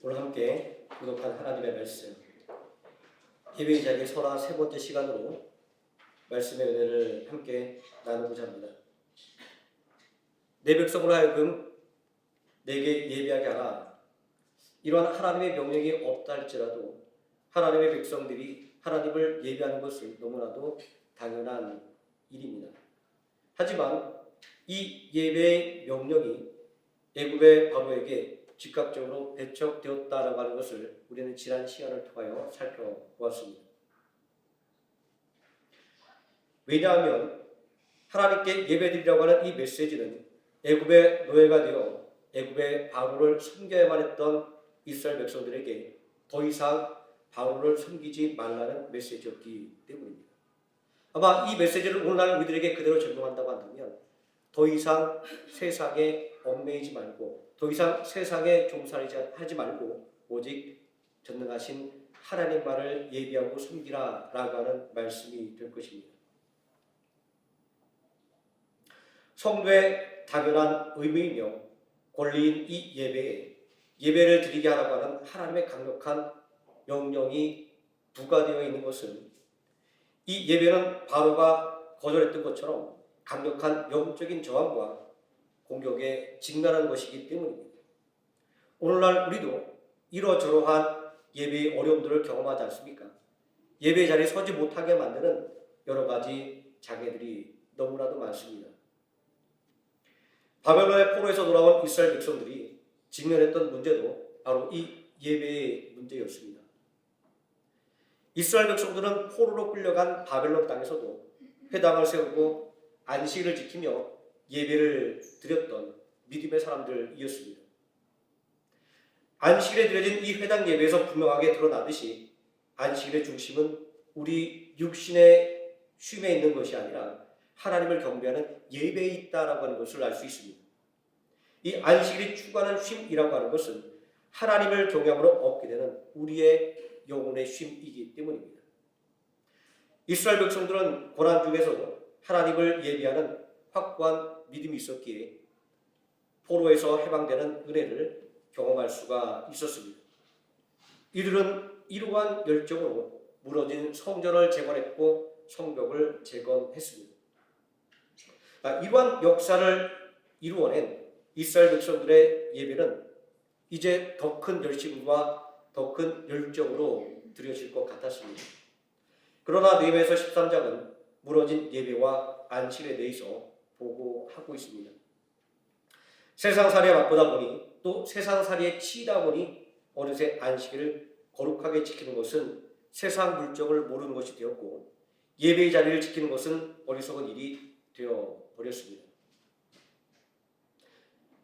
오늘 함께 교독한 하나님의 말씀, 예배의 자리의 설화 세 번째 시간으로 말씀의 은혜를 함께 나누고자 합니다. 내 백성으로 하여금 내게 예배하게 하라. 이러한 하나님의 명령이 없다 할지라도 하나님의 백성들이 하나님을 예배하는 것은 너무나도 당연한 일입니다. 하지만 이 예배의 명령이 애굽의 바로에게 즉각적으로 배척되었다라고 하는 것을 우리는 지난 시간을 통하여 살펴보았습니다. 왜냐하면 하나님께 예배드리라고 하는 이 메시지는 애굽의 노예가 되어 애굽의 바로를 섬겨야만 했던 이스라엘 백성들에게 더 이상 바로를 섬기지 말라는 메시지였기 때문입니다. 아마 이 메시지를 오늘날 우리들에게 그대로 적용한다고 한다면 더 이상 세상에 얽매이지 말고 더 이상 세상에 종살이하지 말고 오직 전능하신 하나님만을 예배하고 섬기라 라고 하는 말씀이 될 것입니다. 성도의 당연한 의무이며 권리인 이 예배에 예배를 드리게 하라고 하는 하나님의 강력한 명령이 부과되어 있는 것은 이 예배는 바로가 거절했던 것처럼 강력한 영적인 저항과 공격에 직면한 것이기 때문입니다. 오늘날 우리도 이러저러한 예배의 어려움들을 경험하지 않습니까? 예배 자리에 서지 못하게 만드는 여러 가지 장애들이 너무나도 많습니다. 바벨론의 포로에서 돌아온 이스라엘 백성들이 직면했던 문제도 바로 이 예배의 문제였습니다. 이스라엘 백성들은 포로로 끌려간 바벨론 땅에서도 회당을 세우고 안식일을 지키며 예배를 드렸던 믿음의 사람들이었습니다. 안식일에 드려진 이 회당 예배에서 분명하게 드러나듯이 안식일의 중심은 우리 육신의 쉼에 있는 것이 아니라 하나님을 경배하는 예배에 있다라고 하는 것을 알 수 있습니다. 이 안식일이 추구하는 쉼이라고 하는 것은 하나님을 경외함으로 얻게 되는 우리의 영혼의 쉼이기 때문입니다. 이스라엘 백성들은 고난 중에서도 하나님을 예배하는 확고한 믿음이 있었기에 포로에서 해방되는 은혜를 경험할 수가 있었습니다. 이들은 이러한 열정으로 무너진 성전을 재건했고 성벽을 재건했습니다. 이러한 역사를 이루어낸 이스라엘 백성들의 예배는 이제 더 큰 열심과 더 큰 열정으로 드려질 것 같았습니다. 그러나 느헤미야서 13장은 무너진 예배와 안식일에 대해서 보고하고 있습니다. 세상살이에 바쁘다 보니 또 세상살이에 치이다 보니 어느새 안식일을 거룩하게 지키는 것은 세상 물정을 모르는 것이 되었고 예배의 자리를 지키는 것은 어리석은 일이 되어버렸습니다.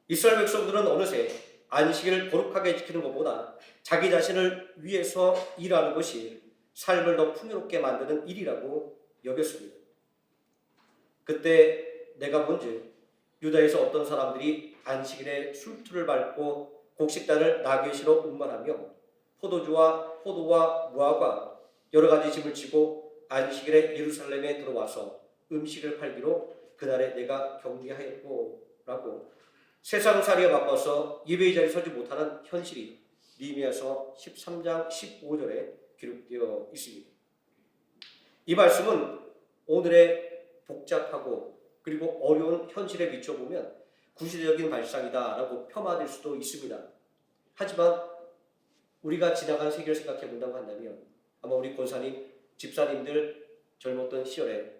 이스라엘 백성들은 어느새 안식일을 거룩하게 지키는 것보다 자기 자신을 위해서 일하는 것이 삶을 더 풍요롭게 만드는 일이라고 여겼습니다. 그때 내가 본즉 유다에서 어떤 사람들이 안식일에 술투를 밟고 곡식단을 나귀시로 운반하며 포도와 무화과 여러 가지 짐을 지고 안식일에 예루살렘에 들어와서 음식을 팔기로 그날에 내가 경계하였고라고 세상살이에 바빠서 예배의 자리에 서지 못하는 현실이 느헤미야서 13장 15절에 기록되어 있습니다. 이 말씀은 오늘의 복잡하고 그리고 어려운 현실에 비춰보면 구시대적인 발상이다라고 폄하될 수도 있습니다. 하지만 우리가 지나간 세계를 생각해 본다고 한다면 아마 우리 권사님, 집사님들 젊었던 시절에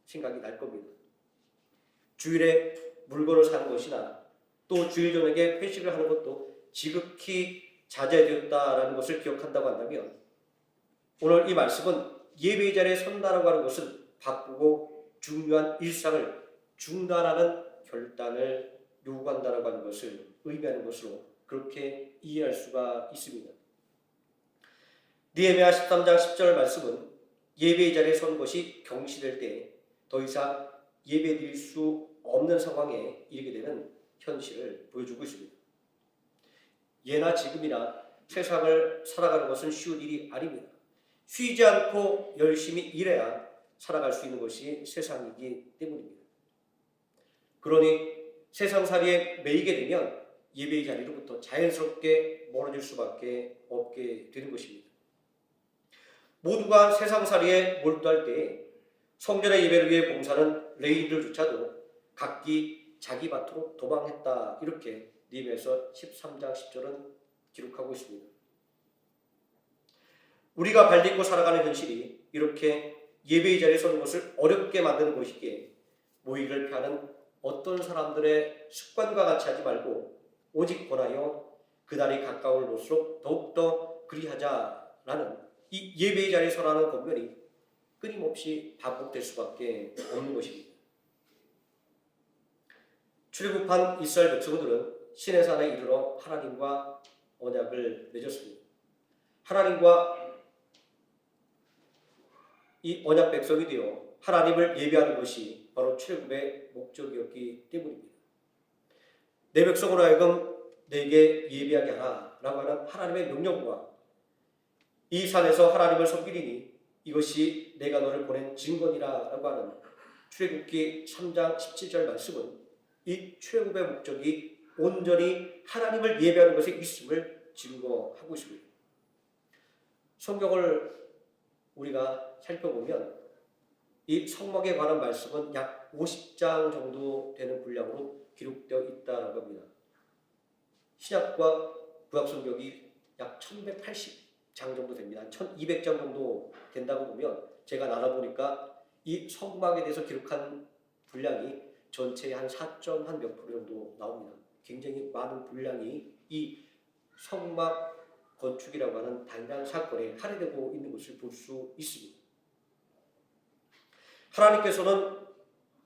생각이 날 겁니다. 주일에 물건을 사는 것이나 또 주일 저녁에 회식을 하는 것도 지극히 자제되었다라는 것을 기억한다고 한다면 오늘 이 말씀은 예배의 자리에 선다라고 하는 것은 바꾸고 중요한 일상을 중단하는 결단을 요구한다라고 하는 것을 의미하는 것으로 그렇게 이해할 수가 있습니다. 느헤미야 13장 10절 말씀은 예배의 자리에 선 것이 경시될 때 더 이상 예배드릴 수 없는 상황에 이르게 되는 현실을 보여주고 있습니다. 예나 지금이나 세상을 살아가는 것은 쉬운 일이 아닙니다. 쉬지 않고 열심히 일해야 살아갈 수 있는 것이 세상이기 때문입니다. 그러니 세상살이에 매이게 되면 예배의 자리로부터 자연스럽게 멀어질 수밖에 없게 되는 것입니다. 모두가 세상살이에 몰두할 때에 성전의 예배를 위해 봉사하는 레위인들조차도 각기 자기 밭으로 도망했다. 이렇게 느헤미야서 13장 10절은 기록하고 있습니다. 우리가 발딛고 살아가는 현실이 이렇게 예배의 자리에 서는 것을 어렵게 만드는 것이기에 모이기를 피하는 어떤 사람들의 습관과 같이 하지 말고 오직 권하여 그날이 가까울 올수록 더욱더 그리하자라는 이 예배의 자리에 서라는 권면이 끊임없이 반복될 수밖에 없는 것입니다. 출애굽한 이스라엘 백성들은 시내산에 이르러 하나님과 언약을 맺었습니다. 하나님과 이 언약 백성이 되어 하나님을 예배하는 것이 바로 출애굽의 목적이었기 때문입니다. 내 백성으로 하여금 내게 예배하게 하라라고 하는 하나님의 명령과 이 산에서 하나님을 섬기리니 이것이 내가 너를 보낸 증거니라라고 하는 출애굽기 3장 17절 말씀은 이 출애굽의 목적이 온전히 하나님을 예배하는 것에 있음을 증거하고 있습니다. 성경을 우리가 살펴보면 이 성막에 관한 말씀은 약 50장 정도 되는 분량으로 기록되어 있다고 합니다. 신약과 구약 성경이 약 1180장 정도 됩니다. 1200장 정도 된다고 보면 제가 나눠보니까 이 성막에 대해서 기록한 분량이 전체의 한 4점 한 몇 프로 정도 나옵니다. 굉장히 많은 분량이 이 성막 건축이라고 하는 단일한 사건에 할애되고 있는 것을 볼 수 있습니다. 하나님께서는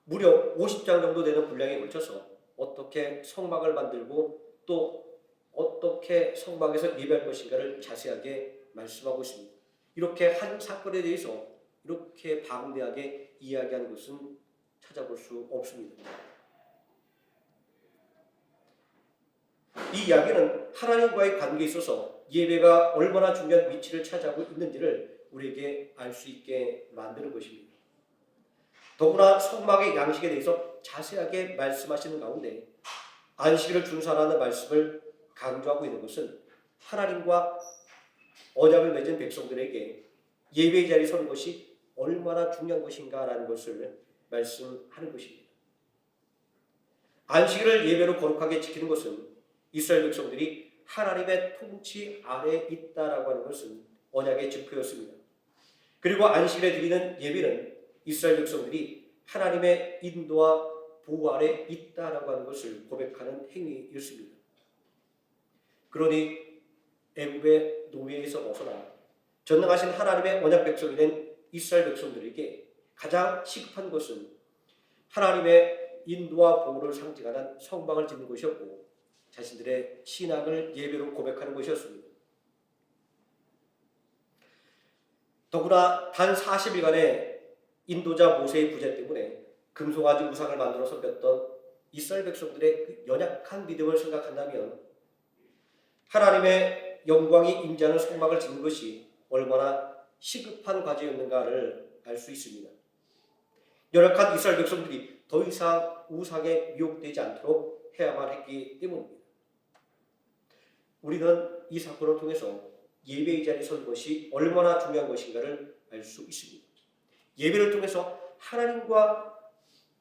무려 50장 정도 되는 분량에 걸쳐서 어떻게 성막을 만들고 또 어떻게 성막에서 예배할 것인가를 자세하게 말씀하고 있습니다. 이렇게 한 사건에 대해서 이렇게 방대하게 이야기하는 것은 찾아볼 수 없습니다. 이 이야기는 하나님과의 관계에 있어서 예배가 얼마나 중요한 위치를 차지하고 있는지를 우리에게 알 수 있게 만드는 것입니다. 더구나 성막의 양식에 대해서 자세하게 말씀하시는 가운데 안식일을 준수하라는 말씀을 강조하고 있는 것은 하나님과 언약을 맺은 백성들에게 예배의 자리에 서는 것이 얼마나 중요한 것인가라는 것을 말씀하는 것입니다. 안식일을 예배로 거룩하게 지키는 것은 이스라엘 백성들이 하나님의 통치 아래에 있다라고 하는 것은 언약의 증표였습니다. 그리고 안식일에 드리는 예배는 이스라엘 백성들이 하나님의 인도와 보호 아래 있다라고 하는 것을 고백하는 행위였습니다. 그러니 애굽의 노예에서 벗어나 전능하신 하나님의 언약 백성이 된 이스라엘 백성들에게 가장 시급한 것은 하나님의 인도와 보호를 상징하는 성막을 짓는 것이었고 자신들의 신앙을 예배로 고백하는 것이었습니다. 더구나 단 40일간의 인도자 모세의 부재 때문에 금송아지 우상을 만들어 섬겼던 이스라엘 백성들의 그 연약한 믿음을 생각한다면 하나님의 영광이 임재하는 성막을 짓는 것이 얼마나 시급한 과제였는가를 알 수 있습니다. 연약한 이스라엘 백성들이 더 이상 우상에 미혹되지 않도록 해야만 했기 때문입니다. 우리는 이 사건을 통해서 예배의 자리에 선 것이 얼마나 중요한 것인가를 알 수 있습니다. 예배를 통해서 하나님과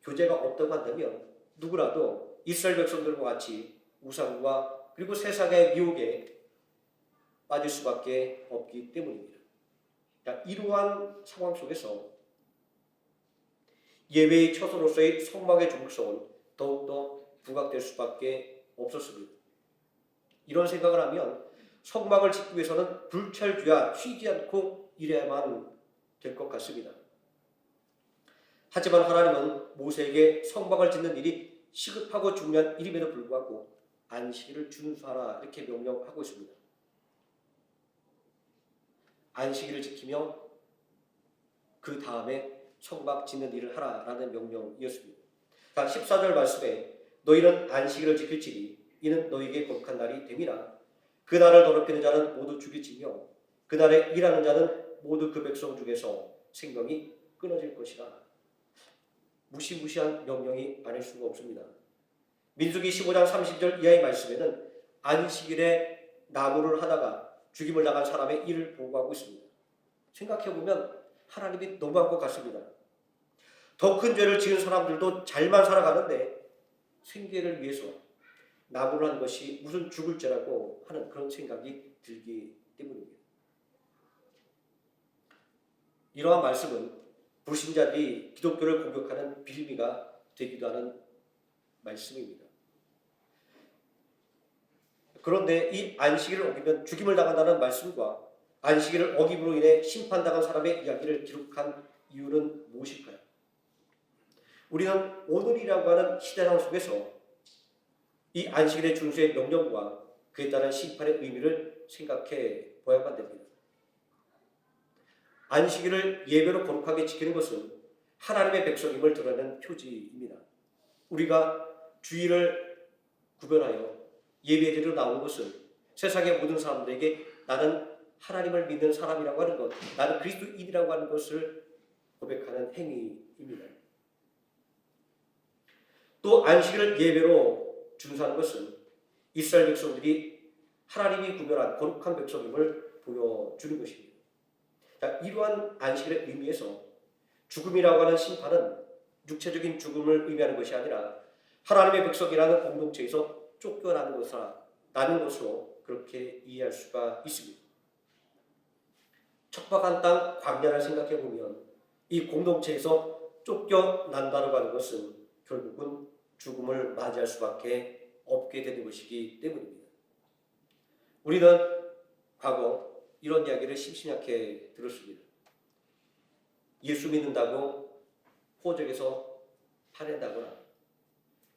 교제가 없다고 한다면 누구라도 이스라엘 백성들과 같이 우상과 그리고 세상의 미혹에 빠질 수밖에 없기 때문입니다. 이러한 상황 속에서 예배의 처소로서의 성막의 중요성은 더욱더 부각될 수밖에 없었습니다. 이런 생각을 하면 성막을 짓기 위해서는 불철주야 쉬지 않고 일해야만 될 것 같습니다. 하지만 하나님은 모세에게 성막을 짓는 일이 시급하고 중요한 일임에도 불구하고 안식일을 준수하라 이렇게 명령하고 있습니다. 안식일을 지키며 그 다음에 성막 짓는 일을 하라라는 명령이었습니다. 14절 말씀에 너희는 안식일을 지킬지니 이는 너희에게 거룩한 날이 됨이라. 그 날을 더럽히는 자는 모두 죽일지며 그 날에 일하는 자는 모두 그 백성 중에서 생명이 끊어질 것이라. 무시무시한 명령이 아닐 수가 없습니다. 민수기 15장 30절 이하의 말씀에는 안식일에 나무를 하다가 죽임을 당한 사람의 일을 보고하고 있습니다. 생각해보면 하나님이 너무한 것 같습니다. 더 큰 죄를 지은 사람들도 잘만 살아가는데 생계를 위해서 나무를 한 것이 무슨 죽을 죄라고 하는 그런 생각이 들기 때문입니다. 이러한 말씀은 불신자들이 기독교를 공격하는 빌미가 되기도 하는 말씀입니다. 그런데 이 안식일을 어기면 죽임을 당한다는 말씀과 안식일을 어김으로 인해 심판당한 사람의 이야기를 기록한 이유는 무엇일까요? 우리는 오늘이라고 하는 시대상 속에서 이 안식일의 준수의 명령과 그에 따른 심판의 의미를 생각해 보아야만 됩니다. 안식일을 예배로 거룩하게 지키는 것은 하나님의 백성임을 드러내는 표지입니다. 우리가 주일을 구별하여 예배드리러 나오는 것은 세상의 모든 사람들에게 나는 하나님을 믿는 사람이라고 하는 것, 나는 그리스도인이라고 하는 것을 고백하는 행위입니다. 또 안식일을 예배로 준수하는 것은 이스라엘 백성들이 하나님이 구별한 거룩한 백성임을 보여주는 것입니다. 자, 이러한 안식일의 의미에서 죽음이라고 하는 심판은 육체적인 죽음을 의미하는 것이 아니라 하나님의 백성이라는 공동체에서 쫓겨나는 나는 것으로 그렇게 이해할 수가 있습니다. 척박한 땅 광야를 생각해 보면 이 공동체에서 쫓겨난다고 하는 것은 결국은 죽음을 맞이할 수밖에 없게 되는 것이기 때문입니다. 우리는 과거 이런 이야기를 심심찮게 들었습니다. 예수 믿는다고 호적에서 파낸다거나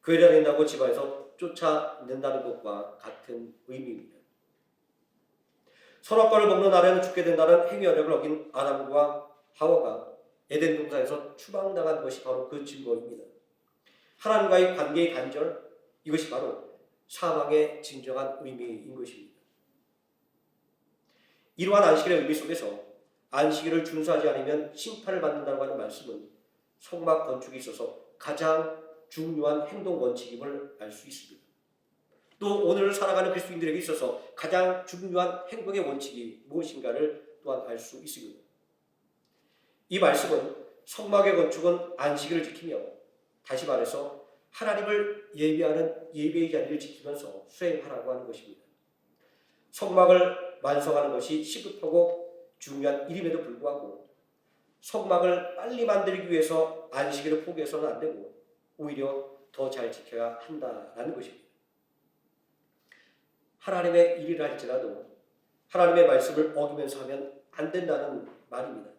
교회 다닌다고 집안에서 쫓아낸다는 것과 같은 의미입니다. 선악과를 먹는 날에는 죽게 된다는 행위 언약을 어긴 아담과 하와가 에덴 동산에서 추방당한 것이 바로 그 증거입니다. 하나님과의 관계의 단절, 이것이 바로 사망의 진정한 의미인 것입니다. 이러한 안식일의 의미 속에서 안식일을 준수하지 않으면 심판을 받는다고 하는 말씀은 성막 건축에 있어서 가장 중요한 행동 원칙임을 알 수 있습니다. 또 오늘 살아가는 그리스도인들에게 있어서 가장 중요한 행동의 원칙이 무엇인가를 또한 알 수 있습니다. 이 말씀은 성막의 건축은 안식일을 지키며 다시 말해서 하나님을 예배하는 예배의 자리를 지키면서 수행하라고 하는 것입니다. 성막을 완성하는 것이 시급하고 중요한 일임에도 불구하고 성막을 빨리 만들기 위해서 안식일을 포기해서는 안 되고 오히려 더 잘 지켜야 한다라는 것입니다. 하나님의 일이라 할지라도 하나님의 말씀을 어기면서 하면 안 된다는 말입니다.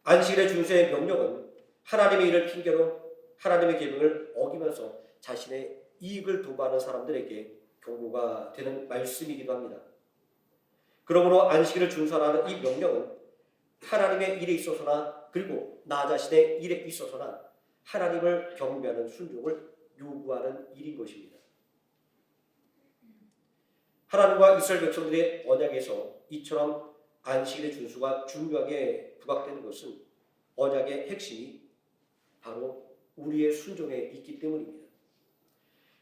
안식일의 준수의 명령은 하나님의 일을 핑계로 하나님의 계명을 어기면서 자신의 이익을 도모하는 사람들에게 경고가 되는 말씀이기도 합니다. 그러므로 안식일을 준수하라는 이 명령은 하나님의 일에 있어서나 그리고 나 자신의 일에 있어서나 하나님을 경배하는 순종을 요구하는 일인 것입니다. 하나님과 이스라엘 백성들의 언약에서 이처럼 안식일의 준수가 중요하게 부각되는 것은 언약의 핵심이 바로 우리의 순종에 있기 때문입니다.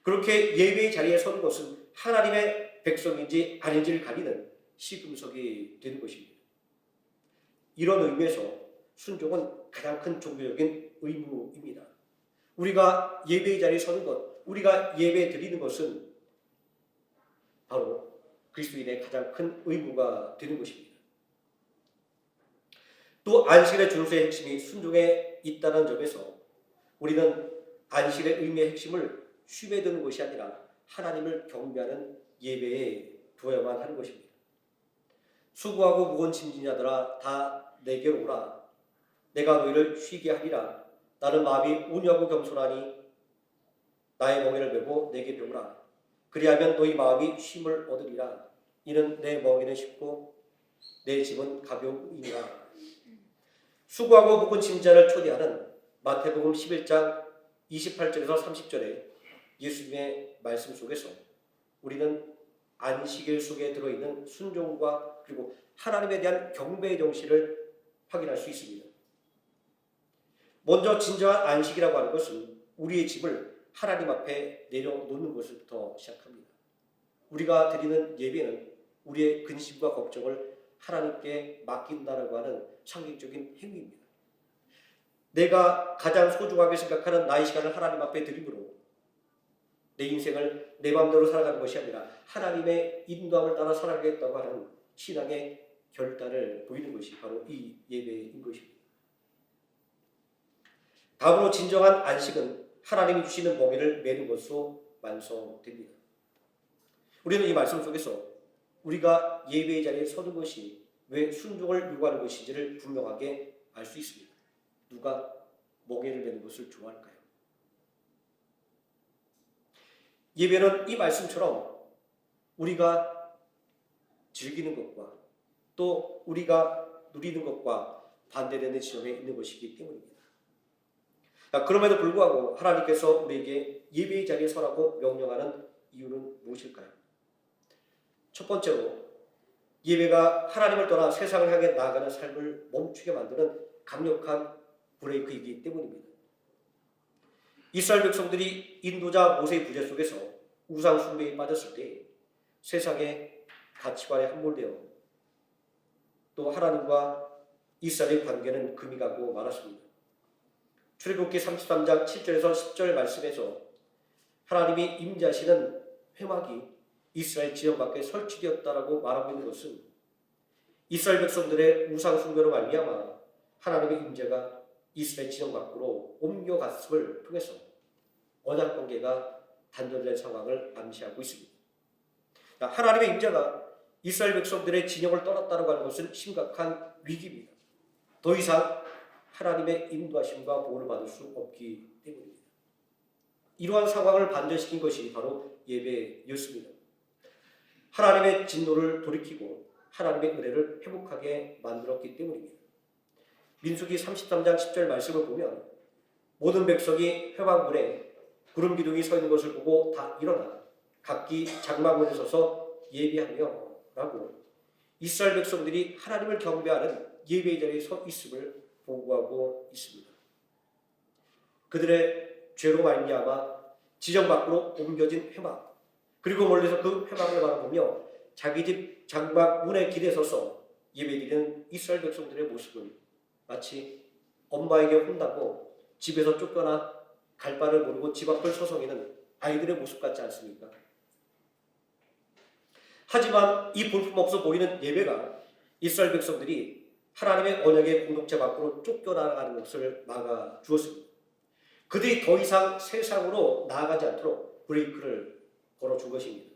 그렇게 예배의 자리에 선 것은 하나님의 백성인지 아닌지를 가리는 시금석이 되는 것입니다. 이런 의미에서 순종은 가장 큰 종교적인 의무입니다. 우리가 예배의 자리에 서는 것, 우리가 예배 드리는 것은 바로 그리스도인의 가장 큰 의무가 되는 것입니다. 또 안식일의 준수의 핵심이 순종에 있다는 점에서 우리는 안식일의 의미의 핵심을 쉬게 두는 것이 아니라 하나님을 경배하는 예배에 두어야만 하는 것입니다. 수고하고 무거운 짐진 자들아 다 내게로 오라. 내가 너희를 쉬게 하리라. 나는 마음이 온유하고 겸손하니 나의 멍에를 메고 내게 배우라. 그리하면 너희 마음이 쉼을 얻으리라. 이는 내 멍에는 쉽고 내 짐은 가벼우니라. 수고하고 무거운 짐자를 초대하는 마태복음 11장 28절에서 30절에 예수님의 말씀 속에서 우리는 안식일 속에 들어있는 순종과 그리고 하나님에 대한 경배의 정신을 확인할 수 있습니다. 먼저 진정한 안식이라고 하는 것은 우리의 짐을 하나님 앞에 내려놓는 것부터 시작합니다. 우리가 드리는 예배는 우리의 근심과 걱정을 하나님께 맡긴다라고 하는 상징적인 행위입니다. 내가 가장 소중하게 생각하는 나의 시간을 하나님 앞에 드림으로 내 인생을 내 마음대로 살아가는 것이 아니라 하나님의 인도함을 따라 살아가겠다고 하는 신앙의 결단을 보이는 것이 바로 이 예배인 것입니다. 다음으로 진정한 안식은 하나님이 주시는 멍에를 매는 것으로 완성됩니다. 우리는 이 말씀 속에서 우리가 예배의 자리에 서는 것이 왜 순종을 요구하는 것인지를 분명하게 알 수 있습니다. 누가 멍에를 매는 것을 좋아할까요? 예배는 이 말씀처럼 우리가 즐기는 것과 또 우리가 누리는 것과 반대되는 지점에 있는 것이기 때문입니다. 그럼에도 불구하고 하나님께서 우리에게 예배의 자리에 서라고 명령하는 이유는 무엇일까요? 첫 번째로 예배가 하나님을 떠나 세상을 향해 나아가는 삶을 멈추게 만드는 강력한 브레이크이기 때문입니다. 이스라엘 백성들이 인도자 모세의 부재 속에서 우상 숭배에 빠졌을 때 세상의 가치관에 함몰되어 또 하나님과 이스라엘의 관계는 금이 가고 말았습니다. 출애굽기 33장 7절에서 10절 말씀에서 하나님이 임재하시는 회막이 이스라엘 지형 밖에 설치되었다라고 말하고 있는 것은 이스라엘 백성들의 우상 숭배로 말미암아 하나님의 임재가 이스라엘 지형 밖으로 옮겨갔음을 통해서 언약 관계가 단절된 상황을 암시하고 있습니다. 하나님의 임재가 이스라엘 백성들의 진영을 떠났다고 하는 것은 심각한 위기입니다. 더 이상 하나님의 인도하심과 보호를 받을 수 없기 때문입니다. 이러한 상황을 반전시킨 것이 바로 예배였습니다. 하나님의 진노를 돌이키고 하나님의 은혜를 회복하게 만들었기 때문입니다. 민수기 33장 10절 말씀을 보면 모든 백성이 회막문에 구름 기둥이 서 있는 것을 보고 다 일어나 각기 장막문에 서서 예배하며 라고 이스라엘 백성들이 하나님을 경배하는 예배의 자리에 서 있음을 보고하고 있습니다. 그들의 죄로 말미암아 지정 밖으로 옮겨진 회막, 그리고 멀리서 그 회막을 바라보며 자기 집 장막 문에 기대 서서 예배드리는 이스라엘 백성들의 모습은 마치 엄마에게 혼나고 집에서 쫓겨나 갈 바를 모르고 집 앞을 서성이는 아이들의 모습 같지 않습니까? 하지만 이 볼품없어 보이는 예배가 이스라엘 백성들이 하나님의 언약의 공동체 밖으로 쫓겨나가는 것을 막아주었습니다. 그들이 더 이상 세상으로 나아가지 않도록 브레이크를 걸어준 것입니다.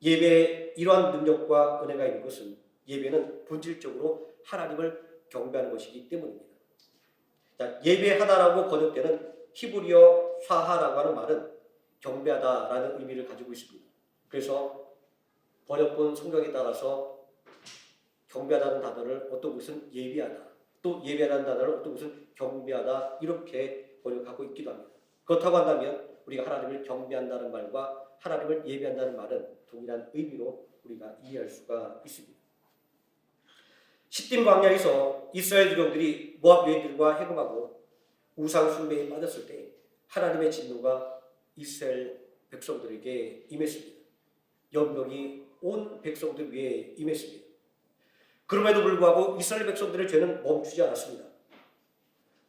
예배에 이러한 능력과 은혜가 있는 것은 예배는 본질적으로 하나님을 경배하는 것이기 때문입니다. 예배하다라고 번역되는 히브리어 사하라고 하는 말은 경배하다라는 의미를 가지고 있습니다. 그래서 번역본 성경에 따라서 경배하다는 단어를 어떤 곳은 예비하다, 또 예배하다는 단어를 어떤 곳은 경배하다 이렇게 번역하고 있기도 합니다. 그렇다고 한다면 우리가 하나님을 경배한다는 말과 하나님을 예배한다는 말은 동일한 의미로 우리가 이해할 수가 있습니다. 시딤 광야에서 이스라엘 유령들이 모압 여인들과 해금하고 우상 숭배에 빠졌을 때 하나님의 진노가 이스라엘 백성들에게 임했습니다. 연병이 온 백성들 위에 임했습니다. 그럼에도 불구하고 이스라엘 백성들의 죄는 멈추지 않았습니다.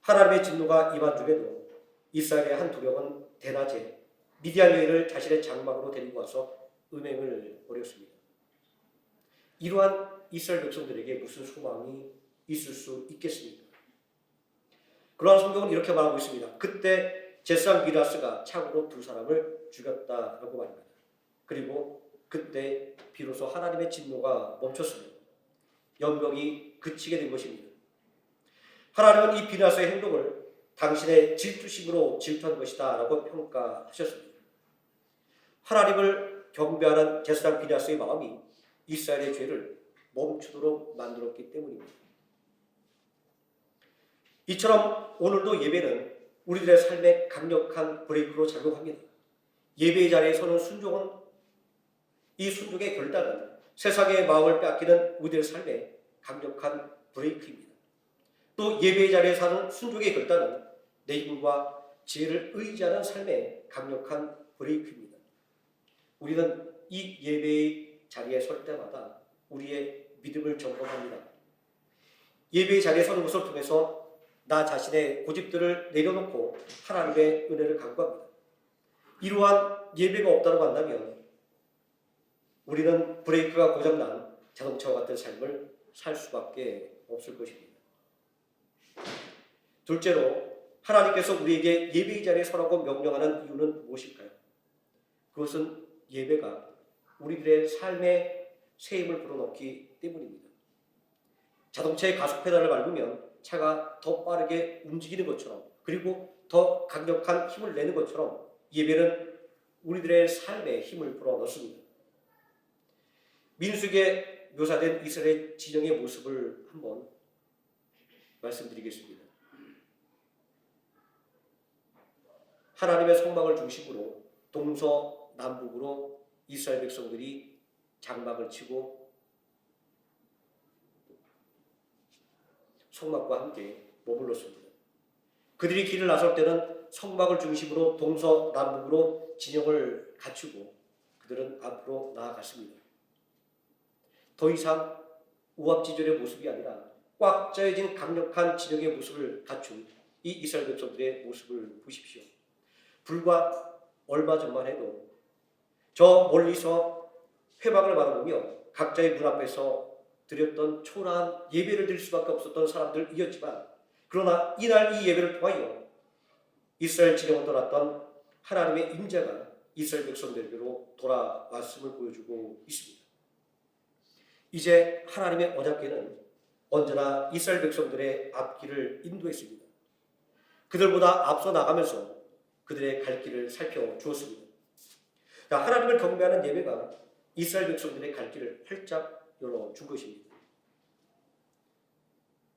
하나님의 진노가 임한 중에도 이스라엘의 한 두령은 대낮에 미디안 여인을 자신의 장막으로 데리고 와서 음행을 벌였습니다. 이러한 이스라엘 백성들에게 무슨 소망이 있을 수 있겠습니까? 그러한 성경은 이렇게 말하고 있습니다. 그때 제사장 비라스가 창으로 두 사람을 죽였다라고 말합니다. 그리고 그때 비로소 하나님의 진노가 멈췄습니다. 연병이 그치게 된 것입니다. 하나님은 이 비라스의 행동을 당신의 질투심으로 질투한 것이다 라고 평가하셨습니다. 하나님을 경배하는 제사장 비라스의 마음이 이스라엘의 죄를 멈추도록 만들었기 때문입니다. 이처럼 오늘도 예배는 우리들의 삶에 강력한 브레이크로 작용합니다. 예배의 자리에 서는 순종은 이 순종의 결단은 세상의 마음을 빼앗기는 우리들의 삶에 강력한 브레이크입니다. 또 예배의 자리에 사는 순종의 결단은 내 힘과 지혜를 의지하는 삶의 강력한 브레이크입니다. 우리는 이 예배의 자리에 설 때마다 우리의 믿음을 점검합니다. 예배의 자리에 서는 것을 통해서 나 자신의 고집들을 내려놓고 하나님의 은혜를 간구합니다. 이러한 예배가 없다고 한다면 우리는 브레이크가 고장난 자동차와 같은 삶을 살 수밖에 없을 것입니다. 둘째로, 하나님께서 우리에게 예배의 자리에 서라고 명령하는 이유는 무엇일까요? 그것은 예배가 우리들의 삶에 새 힘을 불어넣기 때문입니다. 자동차의 가속 페달을 밟으면 차가 더 빠르게 움직이는 것처럼, 그리고 더 강력한 힘을 내는 것처럼 예배는 우리들의 삶에 힘을 불어넣습니다. 민수기에 묘사된 이스라엘 진영의 모습을 한번 말씀드리겠습니다. 하나님의 성막을 중심으로 동서남북으로 이스라엘 백성들이 장막을 치고 성막과 함께 머물렀습니다. 그들이 길을 나설 때는 성막을 중심으로 동서남북으로 진영을 갖추고 그들은 앞으로 나아갔습니다. 더 이상 우압지졸의 모습이 아니라 꽉 짜여진 강력한 진영의 모습을 갖춘 이 이스라엘 백성들의 모습을 보십시오. 불과 얼마 전만 해도 저 멀리서 회막을 바라보며 각자의 문 앞에서 드렸던 초라한 예배를 드릴 수밖에 없었던 사람들이었지만, 그러나 이날 이 예배를 통하여 이스라엘 진영을 떠났던 하나님의 임재가 이스라엘 백성들에게로 돌아왔음을 보여주고 있습니다. 이제 하나님의 언약궤는 언제나 이스라엘 백성들의 앞길을 인도했습니다. 그들보다 앞서 나가면서 그들의 갈 길을 살펴주었습니다. 하나님을 경배하는 예배가 이스라엘 백성들의 갈 길을 활짝 열어준 것입니다.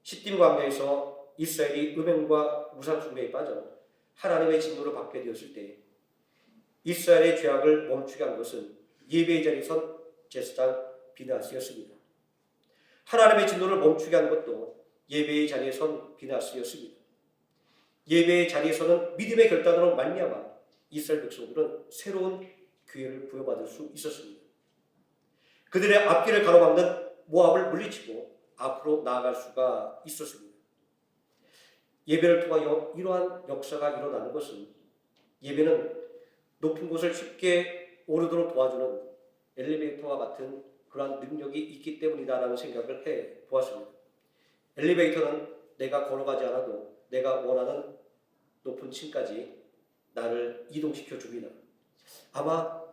시딤 광야에서 이스라엘이 음행과 우상 숭배에 빠져 하나님의 진노를 받게 되었을 때 이스라엘의 죄악을 멈추게 한 것은 예배의 자리에 선 제사장 비느하스였습니다. 하나님의 진노를 멈추게 한 것도 예배의 자리에 선 비느하스였습니다. 예배의 자리에서는 믿음의 결단으로 말미암아 이스라엘 백성들은 새로운 기회를 부여받을 수 있었습니다. 그들의 앞길을 가로막는 모압을 물리치고 앞으로 나아갈 수가 있었습니다. 예배를 통하여 이러한 역사가 일어나는 것은 예배는 높은 곳을 쉽게 오르도록 도와주는 엘리베이터와 같은 그러한 능력이 있기 때문이다라는 생각을 해 보았습니다. 엘리베이터는 내가 걸어가지 않아도 내가 원하는 높은 층까지 나를 이동시켜 줍니다. 아마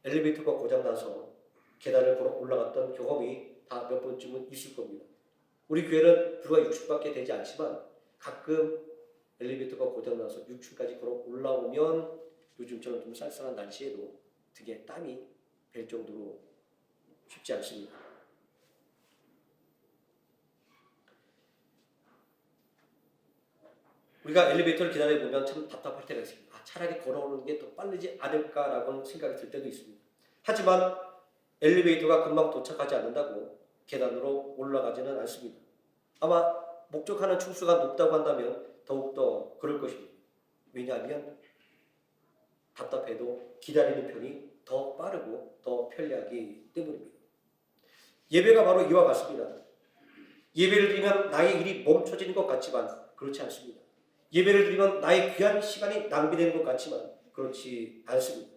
엘리베이터가 고장나서 계단을 걸어 올라갔던 경험이 다 몇 번쯤은 있을 겁니다. 우리 교회는 불과 60밖에 되지 않지만 가끔 엘리베이터가 고장나서 6층까지 걸어 올라오면 요즘처럼 좀 쌀쌀한 날씨에도 등에 땀이 벨 정도로 쉽지 않습니다. 우리가 엘리베이터를 기다려보면 참 답답할 때가 있습니다. 차라리 걸어오는 게 더 빠르지 않을까라고 생각이 들 때도 있습니다. 하지만 엘리베이터가 금방 도착하지 않는다고 계단으로 올라가지는 않습니다. 아마 목적하는 층수가 높다고 한다면 더욱더 그럴 것입니다. 왜냐하면 답답해도 기다리는 편이 더 빠르고 더 편리하기 때문입니다. 예배가 바로 이와 같습니다. 예배를 드리면 나의 일이 멈춰지는 것 같지만 그렇지 않습니다. 예배를 드리면 나의 귀한 시간이 낭비되는 것 같지만 그렇지 않습니다.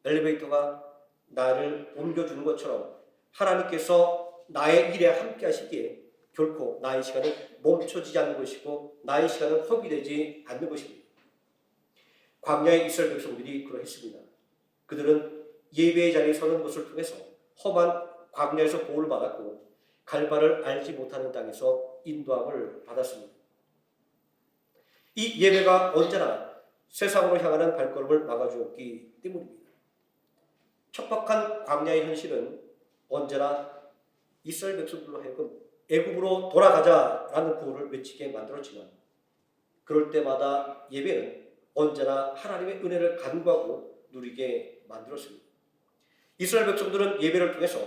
엘리베이터가 나를 옮겨주는 것처럼 하나님께서 나의 일에 함께 하시기에 결코 나의 시간은 멈춰지지 않는 것이고 나의 시간은 허비되지 않는 것입니다. 광야의 이스라엘 백성들이 그러했습니다. 그들은 예배의 자리에 서는 것을 통해서 험한 광야에서 보호를 받았고 갈 바를 알지 못하는 땅에서 인도함을 받았습니다. 이 예배가 언제나 세상으로 향하는 발걸음을 막아주었기 때문입니다. 척박한 광야의 현실은 언제나 이스라엘 백성들로 하여금 애굽으로 돌아가자라는 구호를 외치게 만들었지만 그럴 때마다 예배는 언제나 하나님의 은혜를 간구하고 누리게 만들었습니다. 이스라엘 백성들은 예배를 통해서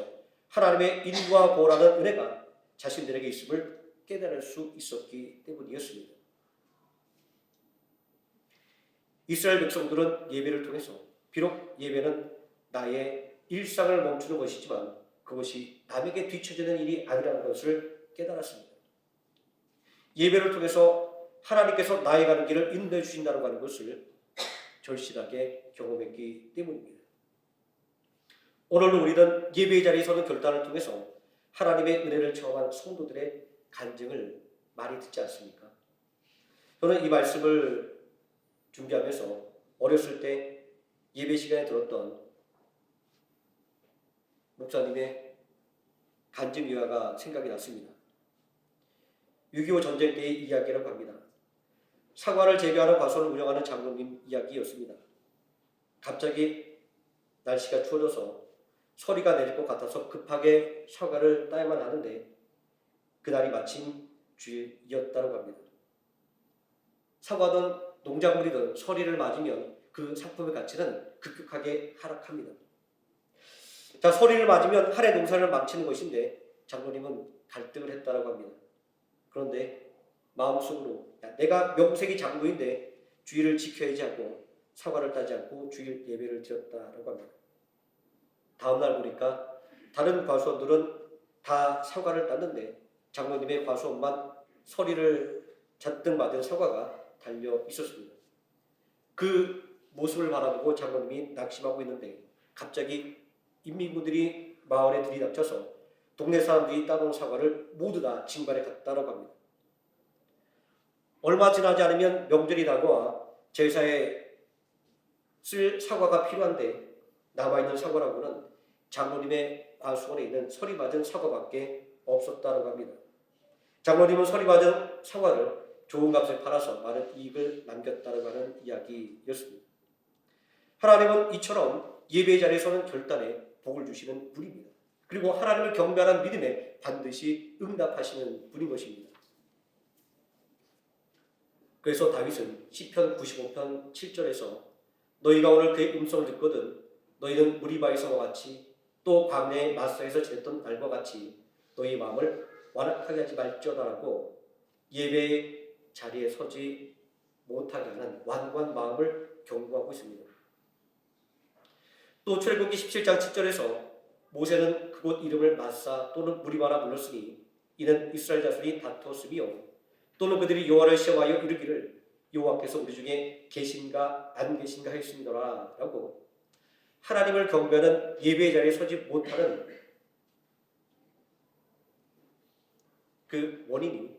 하나님의 인과 보호라는 은혜가 자신들에게 있음을 깨달을 수 있었기 때문이었습니다. 이스라엘 백성들은 예배를 통해서 비록 예배는 나의 일상을 멈추는 것이지만 그것이 남에게 뒤처지는 일이 아니라는 것을 깨달았습니다. 예배를 통해서 하나님께서 나의 가는 길을 인도해 주신다는 하는 것을 절실하게 경험했기 때문입니다. 오늘도 우리는 예배의 자리에 서는 결단을 통해서 하나님의 은혜를 체험한 성도들의 간증을 많이 듣지 않습니까? 저는 이 말씀을 준비하면서 어렸을 때 예배 시간에 들었던 목사님의 간증 일화가 생각이 났습니다. 6.25 전쟁 때의 이야기라고 합니다. 사과를 재배하는 과수를 운영하는 장로님 이야기였습니다. 갑자기 날씨가 추워져서 서리가 내릴 것 같아서 급하게 사과를 따야만 하는데 그날이 마침 주일이었다고 합니다. 사과든 농작물이든 서리를 맞으면 그 상품의 가치는 급격하게 하락합니다. 자, 서리를 맞으면 한 해 농사를 망치는 것인데 장로님은 갈등을 했다고 합니다. 그런데 마음속으로 내가 명색이 장로인데 주일을 지켜야지 하고 사과를 따지 않고 주일 예배를 드렸다고 합니다. 다음날 보니까 다른 과수원들은 다 사과를 땄는데 장로님의 과수원만 서리를 잔뜩 맞은 사과가 달려 있었습니다. 그 모습을 바라보고 장로님이 낙심하고 있는데 갑자기 인민군들이 마을에 들이닥쳐서 동네 사람들이 따놓은 사과를 모두 다 징발해 갔다고 합니다. 얼마 지나지 않으면 명절이 다가와 제사에 쓸 사과가 필요한데 남아있는 사과라고는 장로님의 과수원에 있는 서리 맞은 사과밖에 없었다고 합니다. 장로님은 서리 맞은 사과를 좋은 값에 팔아서 많은 이익을 남겼다고 하는 이야기였습니다. 하나님은 이처럼 예배의 자리에서는 결단에 복을 주시는 분입니다. 그리고 하나님을 경배하는 믿음에 반드시 응답하시는 분인 것입니다. 그래서 다윗은 시편 95편 7절에서 너희가 오늘 그의 음성을 듣거든 너희는 무리바에서와 같이 또 광야의 마사에서 지냈던 날과 같이 너희 마음을 완악하게 하지 말지어다라고 예배의 자리에 서지 못하게 하는 완고한 마음을 경고하고 있습니다. 또 출애굽기 17장 7절에서 모세는 그곳 이름을 마사 또는 무리바라 불렀으니 이는 이스라엘 자손이 다투었으며 또는 그들이 여호와를 시험하여 이르기를 여호와께서 우리 중에 계신가 안 계신가 했습니다라 라고 하나님을 경배하는 예배의 자리에 서지 못하는 그 원인이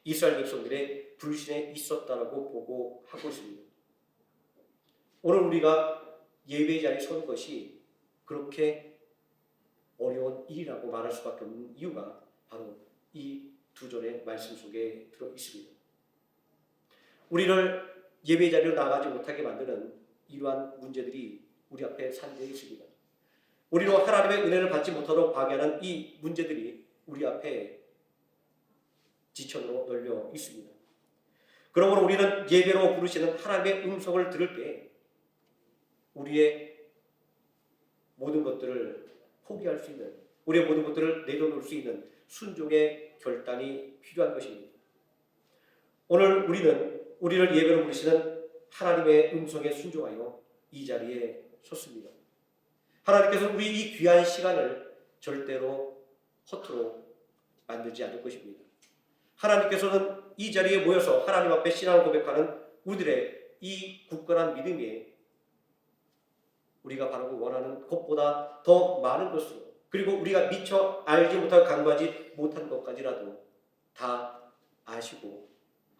이스라엘 백성들의 불신에 있었다라고 보고하고 있습니다. 오늘 우리가 예배의 자리에 서는 것이 그렇게 어려운 일이라고 말할 수밖에 없는 이유가 바로 이 두 절의 말씀 속에 들어 있습니다. 우리를 예배의 자리로 나가지 못하게 만드는 이러한 문제들이 우리 앞에 산재해 있습니다. 우리로 하나님의 은혜를 받지 못하도록 방해하는 이 문제들이 우리 앞에 지천으로 널려 있습니다. 그러므로 우리는 예배로 부르시는 하나님의 음성을 들을 때 우리의 모든 것들을 포기할 수 있는, 우리의 모든 것들을 내려놓을 수 있는 순종의 결단이 필요한 것입니다. 오늘 우리는 우리를 예배로 부르시는 하나님의 음성에 순종하여 이 자리에 섰습니다. 하나님께서 우리 이 귀한 시간을 절대로 허투루 만들지 않을 것입니다. 하나님께서는 이 자리에 모여서 하나님 앞에 신앙을 고백하는 우리들의 이 굳건한 믿음에 우리가 바라고 원하는 것보다 더 많은 것으로 그리고 우리가 미처 알지 못하고 간구하지 못한 것까지라도 다 아시고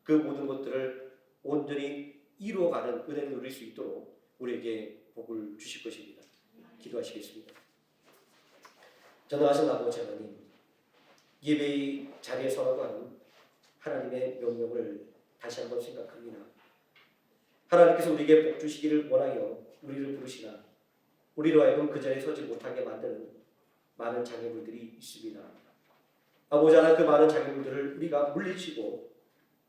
그 모든 것들을 온전히 이루어가는 은혜를 누릴 수 있도록 우리에게 복을 주실 것입니다. 기도하시겠습니다. 전능하신 아버지 하나님, 예배의 자리에 서라고 하는 하나님의 명령을 다시 한번 생각합니다. 하나님께서 우리에게 복 주시기를 원하여 우리를 부르시나 우리로 하여금 그 자리에 서지 못하게 만드는 많은 장애물들이 있습니다. 아버지 하나님, 그 많은 장애물들을 우리가 물리치고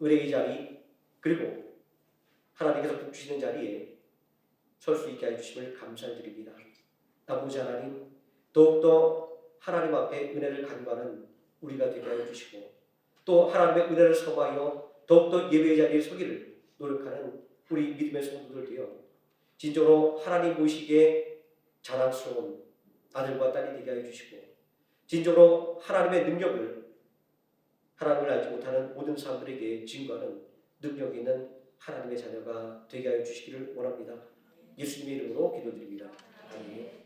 은혜의 자리 그리고 하나님께서 복 주시는 자리에 설 수 있게 해주심을 감사드립니다. 아버지 하나님, 더욱더 하나님 앞에 은혜를 간구하는 우리가 되게 하여 주시고 또 하나님의 은혜를 사모하여 더욱더 예배의 자리에 서기를 노력하는 우리 믿음의 성도들 되어 진정으로 하나님 보시기에 자랑스러운 아들과 딸이 되게 하여 주시고 진정으로 하나님의 능력을 하나님을 알지 못하는 모든 사람들에게 증거하는 능력 있는 하나님의 자녀가 되게 하여 주시기를 원합니다. 예수님의 이름으로 기도드립니다. 아멘.